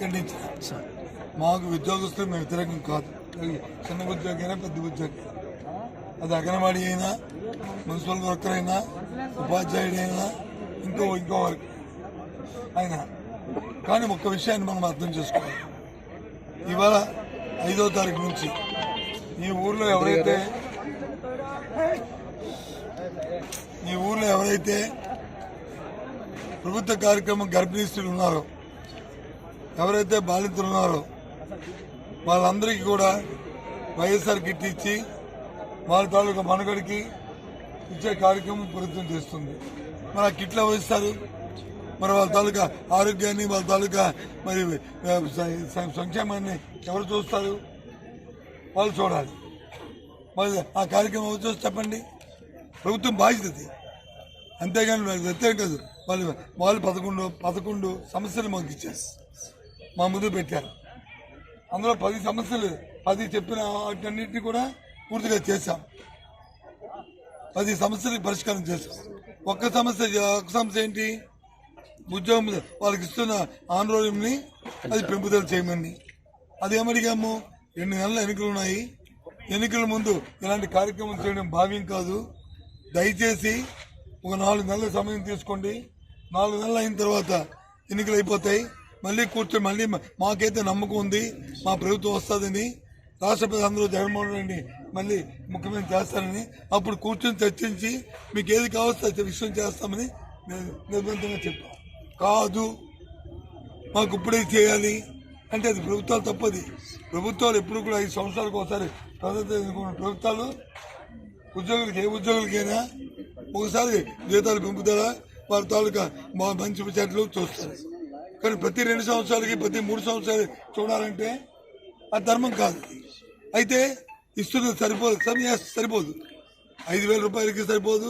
ఖండించిన మాకు ఉద్యోగస్తులు మేము వ్యతిరేకం కాదు. చిన్న ఉద్యోగైనా పెద్ద ఉద్యోగం, అది అంగన్వాడీ అయినా మున్సిపల్ వర్కర్ అయినా ఉపాధ్యాయుడైనా ఇంకో వర్క్ అయినా. కానీ ఒక్క విషయాన్ని మనం అర్థం చేసుకోవాలి. ఇవాళ 5వ తారీఖు నుంచి ఈ ఊర్లో ఎవరైతే ప్రభుత్వ కార్యక్రమం గర్భిణీ స్త్రీలు ఉన్నారో, ఎవరైతే బాధితులు ఉన్నారో వాళ్ళందరికీ కూడా వైఎస్ఆర్ కిట్ ఇచ్చి వాళ్ళ తాలూకా మనుగడికి ఇచ్చే కార్యక్రమం ప్రభుత్వం చేస్తుంది. మరి ఆ కిట్లు ఎవరిస్తారు? మరి వాళ్ళ తాలూకా ఆరోగ్యాన్ని, వాళ్ళ తాలూకా మరి సంక్షేమాన్ని ఎవరు చూస్తారు? వాళ్ళు చూడాలి. మరి ఆ కార్యక్రమం ఎవరు చూసి చెప్పండి. ప్రభుత్వం బాధ్యత. అంతేగాని వ్యతిరేకం కాదు. వాళ్ళు 11 సమస్యలు మాకు ఇచ్చేసి మా ముందు పెట్టారు. అందులో 10 సమస్యలు 10 చెప్పిన వాటన్నింటినీ కూడా పూర్తిగా చేశాం. 10 సమస్యలకు పరిష్కారం చేశాం. ఒక్క సమస్య ఏంటి? ఉద్యోగం వాళ్ళకి ఇస్తున్న ఆందోళనని అది పెంపుదల చేయమని. అది ఏమడిగాము? 2 నెలల ఎన్నికలు ఉన్నాయి. ఎన్నికల ముందు ఇలాంటి కార్యక్రమం చేయడం భావ్యం కాదు. దయచేసి ఒక 4 నెలల సమయం తీసుకోండి. 4 నెలలు అయిన తర్వాత ఎన్నికలు అయిపోతాయి. మళ్ళీ కూర్చొని మళ్ళీ మాకైతే నమ్మకం ఉంది మా ప్రభుత్వం వస్తుందని, రాష్ట్రపతి అందరూ జగన్మోహన్ రెడ్డి మళ్ళీ ముఖ్యమంత్రి చేస్తారని. అప్పుడు కూర్చొని చర్చించి మీకు ఏది కావస్తే విషయం చేస్తామని నిర్బంధంగా చెప్పాం. కాదు మాకు ఇప్పుడే చేయాలి అంటే అది ప్రభుత్వాలు తప్పది. ప్రభుత్వాలు ఎప్పుడు కూడా 5 సంవత్సరాలకు ఒకసారి ప్రభుత్వాలు ఏ ఉద్యోగులకైనా ఒకసారి జీతాలు పెంపుతారా, వారి తాలూకా మంచి చెట్లు చూస్తారు. కానీ ప్రతి 2 సంవత్సరాలకి ప్రతి 3 సంవత్సరాలు చూడాలంటే అది ధర్మం కాదు. అయితే ఇస్తున్నది సరిపోదు. 5,000 రూపాయలకి సరిపోదు,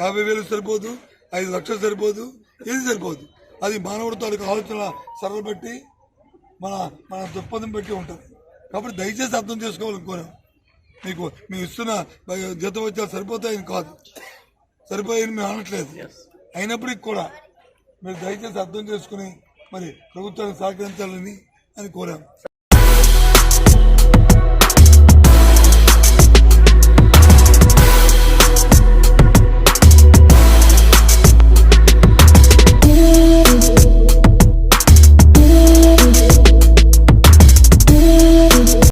50,000 సరిపోదు, 5 లక్షలు సరిపోదు, ఏది సరిపోదు. అది మానవుడి తాలూకా ఆలోచన సరళ బట్టి మన దృక్పథం బట్టి ఉంటుంది. కాబట్టి దయచేసి అర్థం చేసుకోవాలనుకోను. మీకు ఇస్తున్న జీతం వచ్చా సరిపోతాయని కాదు, సరిపోయాయని మేము అనట్లేదు. అయినప్పటికీ కూడా మీరు దయచేసి అర్థం చేసుకుని మరి ప్రభుత్వానికి సహకరించాలని కోరాం.